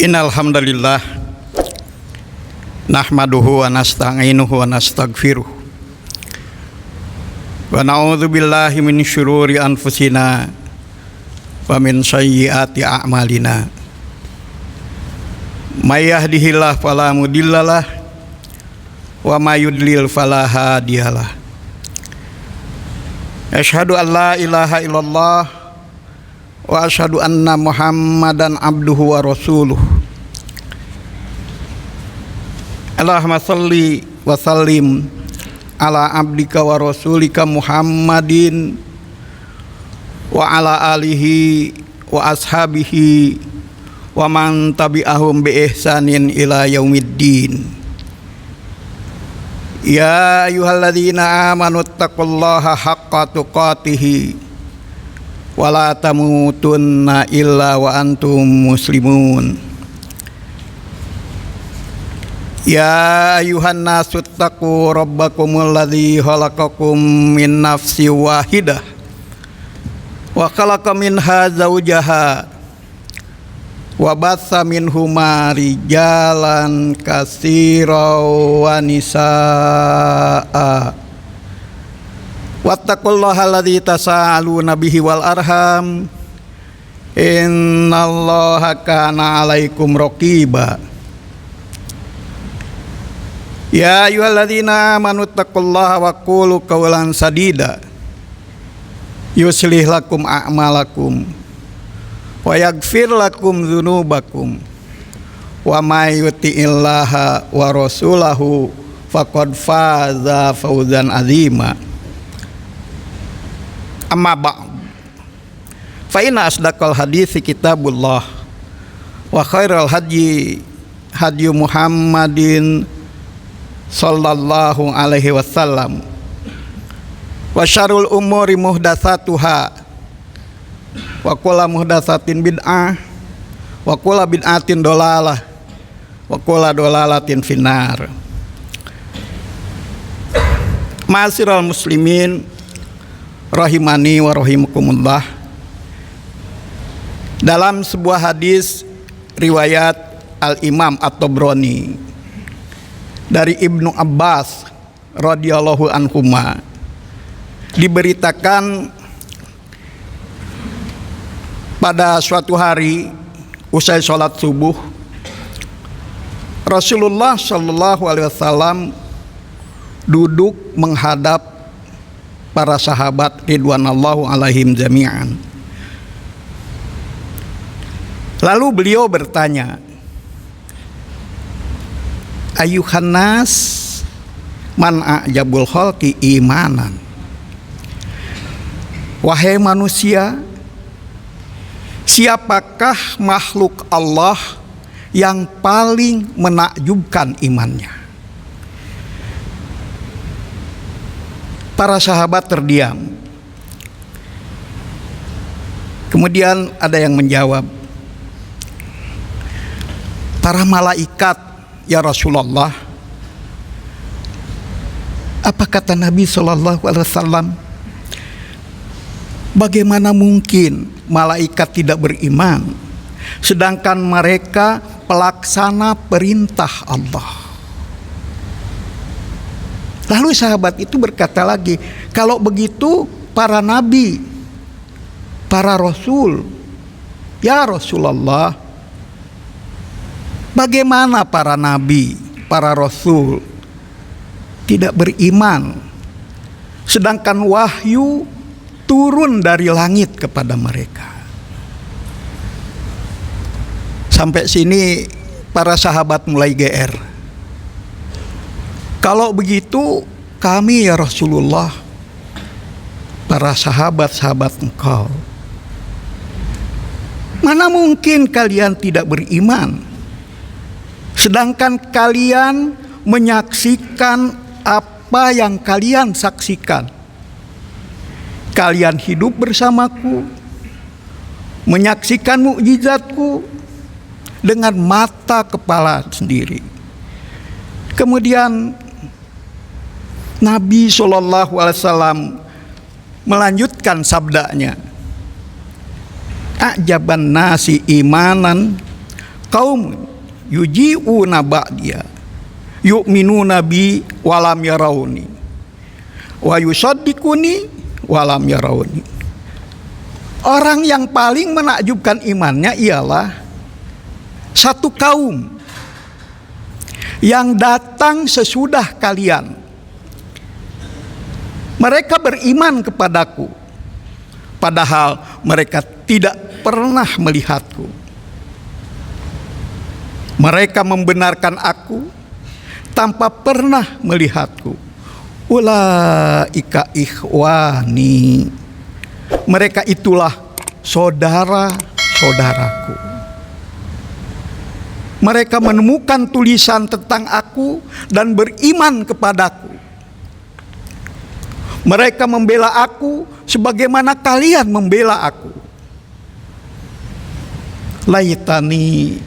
Innal hamdalillah nahmaduhu wa nasta'inuhu wa nastaghfiruh wa na'udzu billahi min syururi anfusina wa min sayyiati a'malina may yahdihillahu fala mudhillalah wa may yudlil fala hadiyalah. Asyhadu an la ilaha illallah wa asyhadu anna Muhammadan abduhu wa rasuluh. Allahumma salli wa sallim ala abdika wa rasulika Muhammadin wa ala alihi wa ashabihi wa man tabi'ahum bi ihsanin ila yaumiddin. Ya ayyuhalladzina amanu taqullaha haqqa tuqatih wa la tamutunna illa wa antum muslimun. Ya ayuhan nasu taqu rabbakumul ladzi khalaqakum min nafsin wahidah wa khalaqa minha zawjaha wa batsa minhuma rijalan katsiran wa nisaa wattaqullaha alladzi tasaaluna bihi wal arham innallaha kana 'alaikum raqiba. Ya ayyuhalladzina amanu taqullaha wa qulu qawlan sadida yuslih lakum a'malakum wa yaghfir lakum dzunubakum wa may yuti'illaha wa rasulahu faqad faza fawzan azima. Amma ba'd, fa inna asdaqal hadits kitabullah wa khairal hadyi hadyu Muhammadin sallallahu alaihi wasallam wa syarrul umuri muhdatsatuha wa kullu muhdatsatin bid'ah wa kullu bid'atin dolalah wa kullu dolalatin finnar. Ma'asyiral muslimin rahimani wa rahimakumullah. Dalam sebuah hadis riwayat Al-Imam At-Tabrani dari Ibnu Abbas radhiyallahu anhuma diberitakan pada suatu hari usai sholat subuh Rasulullah sallallahu alaihi wasallam duduk menghadap para sahabat ridwanallahu alaihim jami'an. Lalu beliau bertanya, ayuhan nas man a'jabul khalqi imanan. Wahai manusia, siapakah makhluk Allah yang paling menakjubkan imannya? Para sahabat terdiam. Kemudian ada yang menjawab, para malaikat ya Rasulullah. Apa kata Nabi sallallahu alaihi wasallam? Bagaimana mungkin malaikat tidak beriman sedangkan mereka pelaksana perintah Allah? Lalu sahabat itu berkata lagi, kalau begitu para nabi, para rasul, ya Rasulullah, bagaimana para nabi, para rasul tidak beriman sedangkan wahyu turun dari langit kepada mereka? Sampai sini para sahabat mulai GR. Kalau begitu kami ya Rasulullah, para sahabat-sahabat engkau, mana mungkin kalian tidak beriman sedangkan kalian menyaksikan apa yang kalian saksikan. Kalian hidup bersamaku, menyaksikan mukjizatku dengan mata kepala sendiri. Kemudian Nabi SAW melanjutkan sabdanya, ajaban nasi imanan kaum yuji'una ba'diya yu'minuna bi walam yarawni wa yusaddiquni walam yarawni. Orang yang paling menakjubkan imannya ialah satu kaum yang datang sesudah kalian. Mereka beriman kepadaku, padahal mereka tidak pernah melihatku. Mereka membenarkan aku tanpa pernah melihatku. Ulaika ikhwani. Mereka itulah saudara-saudaraku. Mereka menemukan tulisan tentang aku dan beriman kepadaku. Mereka membela aku sebagaimana kalian membela aku. Laitani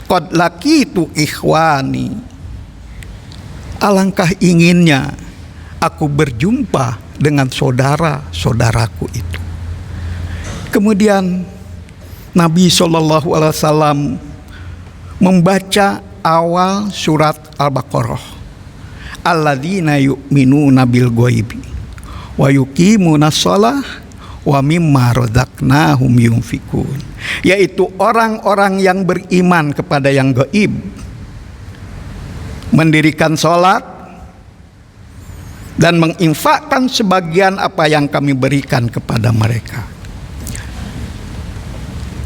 qad laqitu ikhwani. Alangkah inginnya aku berjumpa dengan saudara-saudaraku itu. Kemudian Nabi SAW membaca awal surat Al-Baqarah. Alladzina yu'minuna bil ghaibi wa yuqimunas shalah wa mimma razaqnahum yunfikun, yaitu orang-orang yang beriman kepada yang gaib, mendirikan salat dan menginfakkan sebagian apa yang kami berikan kepada mereka.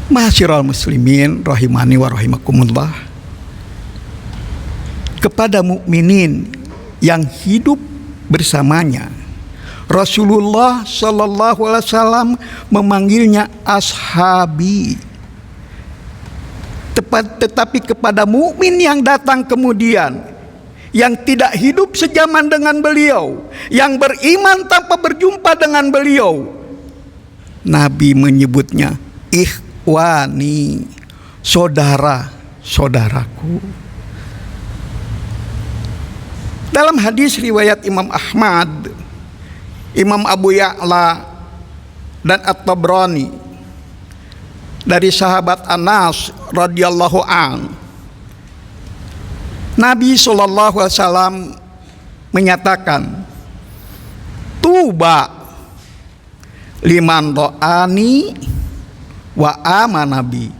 Ma'asyiral muslimin rahimani wa rahimakumullah, kepada mukminin yang hidup bersamanya, Rasulullah Shallallahu Alaihi Wasallam memanggilnya ashabi. Tetapi kepada mukmin yang datang kemudian, yang tidak hidup sejaman dengan beliau, yang beriman tanpa berjumpa dengan beliau, Nabi menyebutnya ikhwani, saudara-saudaraku. Dalam hadis riwayat Imam Ahmad, Imam Abu Ya'la dan At-Tabrani dari sahabat Anas radhiyallahu an, Nabi SAW menyatakan, tuba liman ro'ani wa amanabi.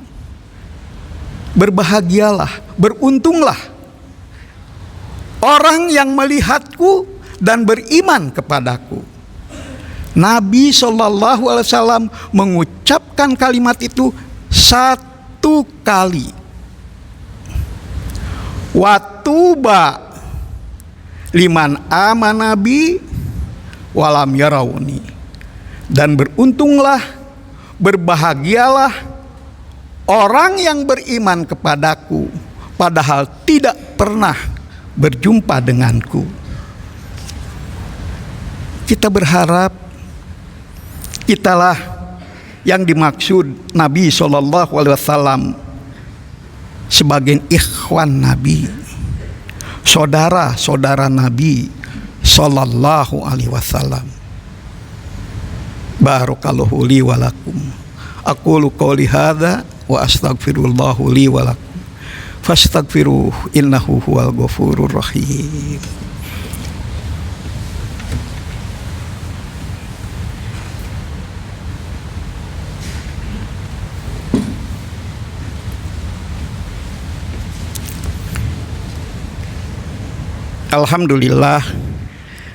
Berbahagialah, beruntunglah orang yang melihatku dan beriman kepadaku. Nabi SAW mengucapkan kalimat itu satu kali. Watuba liman amanabi walam yarawni. Dan beruntunglah, berbahagialah orang yang beriman kepadaku padahal tidak pernah berjumpa denganku. Kita berharap kitalah yang dimaksud Nabi SAW sebagai ikhwan Nabi, saudara-saudara Nabi Sallallahu Alaihi Wasallam. Barakallahu li wa lakum. Aqulu qouli hadza wa astaghfirullahu li wa lakum. Fastaghfiruhu innahu huwal ghafurur rahim. Alhamdulillah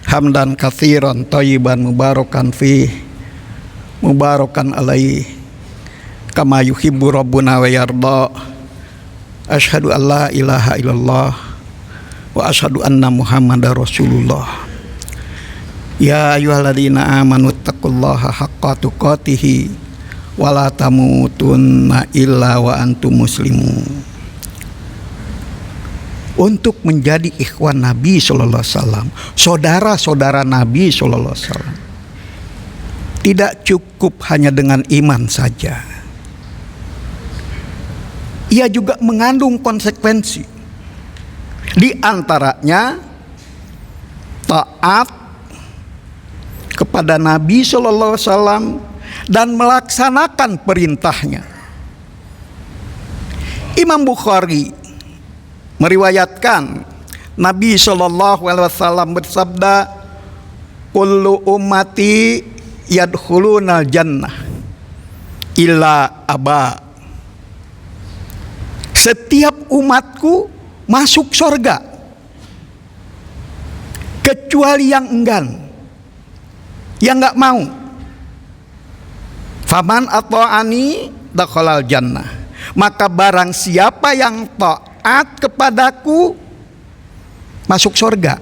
hamdan katsiran thayyiban mubarakan fi mubarakan alaihi kama yuhibbu rabbuna wa yarda. Asyhadu an la ilaha illallah wa asyhadu anna muhammadar rasulullah. Ya ayyuhalladzina amanu taqullaha haqqa tuqatih wa la tamutunna illa wa antum muslimun. Untuk menjadi ikhwan Nabi Sallallahu Alaihi Wasallam, saudara-saudara Nabi Sallallahu Alaihi Wasallam, tidak cukup hanya dengan iman saja. Ia juga mengandung konsekuensi. Di antaranya taat kepada Nabi Shallallahu Alaihi Wasallam dan melaksanakan perintahnya. Imam Bukhari meriwayatkan Nabi Shallallahu Alaihi Wasallam bersabda, "Kullu ummati yadkhulunal jannah illa aba." Setiap umatku masuk surga kecuali yang enggan, yang enggak mau. Faman ata'ani dakhalal jannah. Maka barang siapa yang taat kepadaku masuk surga.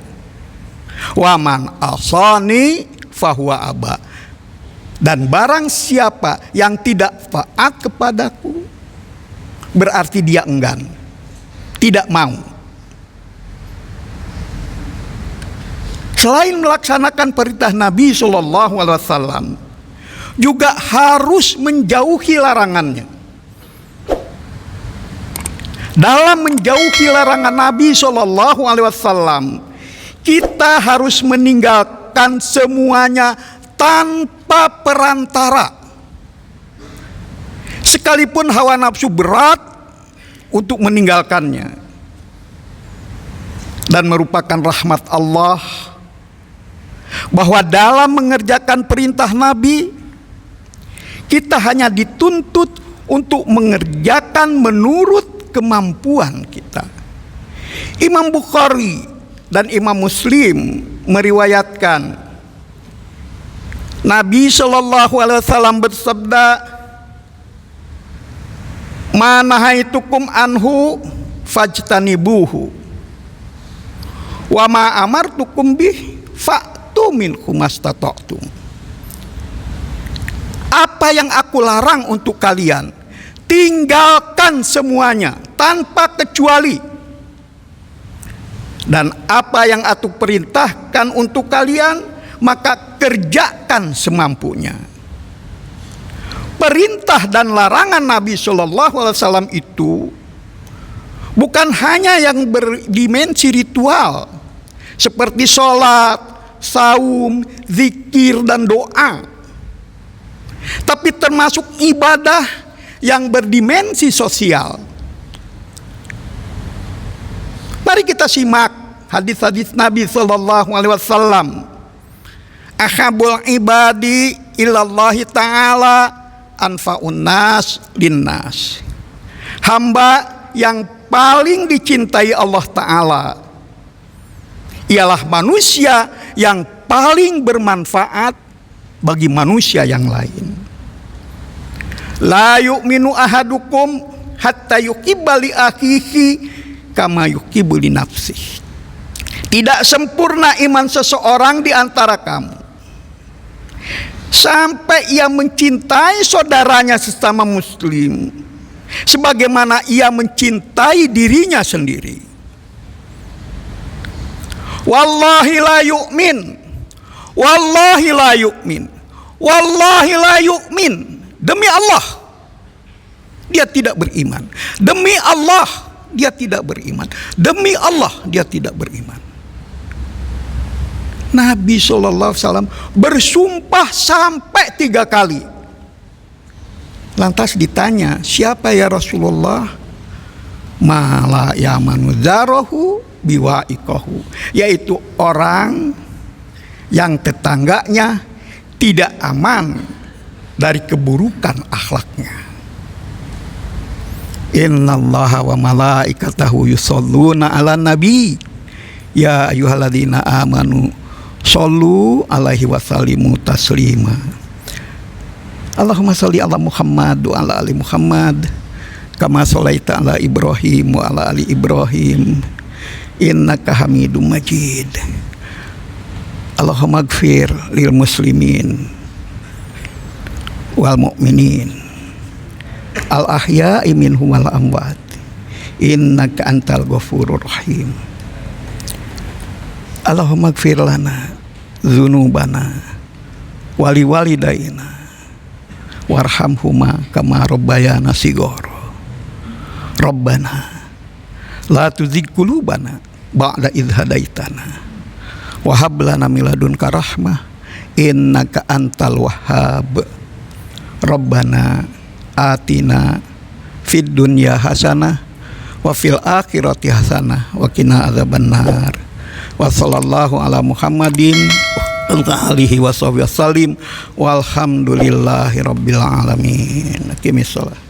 Wa man asani fahuwa aba. Dan barang siapa yang tidak taat kepadaku berarti dia enggan, tidak mau. Selain melaksanakan perintah Nabi Shallallahu Alaihi Wasallam, juga harus menjauhi larangannya. Dalam menjauhi larangan Nabi Shallallahu Alaihi Wasallam, kita harus meninggalkan semuanya tanpa perantara. Sekalipun hawa nafsu berat untuk meninggalkannya, dan merupakan rahmat Allah bahwa dalam mengerjakan perintah Nabi kita hanya dituntut untuk mengerjakan menurut kemampuan kita. Imam Bukhari dan Imam Muslim meriwayatkan Nabi Shallallahu Alaihi Wasallam bersabda, "Ma nahaitukum anhu fajtanibuhu wa ma amartukum bih fa'tu minhu mastata'tum." Apa yang aku larang untuk kalian, tinggalkan semuanya tanpa kecuali. Dan apa yang aku perintahkan untuk kalian, maka kerjakan semampunya. Perintah dan larangan Nabi Shallallahu Alaihi Wasallam itu bukan hanya yang berdimensi ritual seperti sholat, saum, zikir dan doa, tapi termasuk ibadah yang berdimensi sosial. Mari kita simak hadis-hadis Nabi Shallallahu Alaihi Wasallam. Ahabul ibadi ilallahi ta'ala anfa'un nas linnas. Hamba yang paling dicintai Allah Ta'ala ialah manusia yang paling bermanfaat bagi manusia yang lain. La yu'minu ahadukum hatta yuhibba li akhihi kama yuhibbu li nafsihi. Tidak sempurna iman seseorang di antara kamu sampai ia mencintai saudaranya sesama muslim sebagaimana ia mencintai dirinya sendiri. Wallahi la yu'min, wallahi la yu'min, wallahi la yu'min. Demi Allah dia tidak beriman. Demi Allah dia tidak beriman. Demi Allah dia tidak beriman. Nabi SAW bersumpah sampai 3 kali. Lantas ditanya, siapa ya Rasulullah? Mala yamanu zarahu biwa'iqahu, yaitu orang yang tetangganya tidak aman dari keburukan akhlaknya. Innallaha wa malaikatahu yusholluna ala nabi ya ayyuhalladzina amanu shollu alaihi wasallimu taslima. Allahumma sholli ala Muhammad wa ala ali Muhammad kama sholaita ala Ibrahim wa ala ali Ibrahim innaka Hamidum Majid. Allahumma ighfir lil muslimin wal mu'minin al ahya'i minhum wal amwat innaka antal ghafurur rahim. Allahumma ighfir lana dzunubana wali walidaina warhamhuma kama rabbayana shighara. Rabbana la tuzigh qulubana ba'da idh hadaitana wa hab lana min ladunka rahmah innaka antal wahhab. Rabbana atina fid dunya hasanah wa fil akhirati hasanah wa qina adzabannar. Wa sallallahu ala Muhammadin wa alihi wa sahbihi wasallim walhamdulillahi rabbil alamin. Aqimissalah.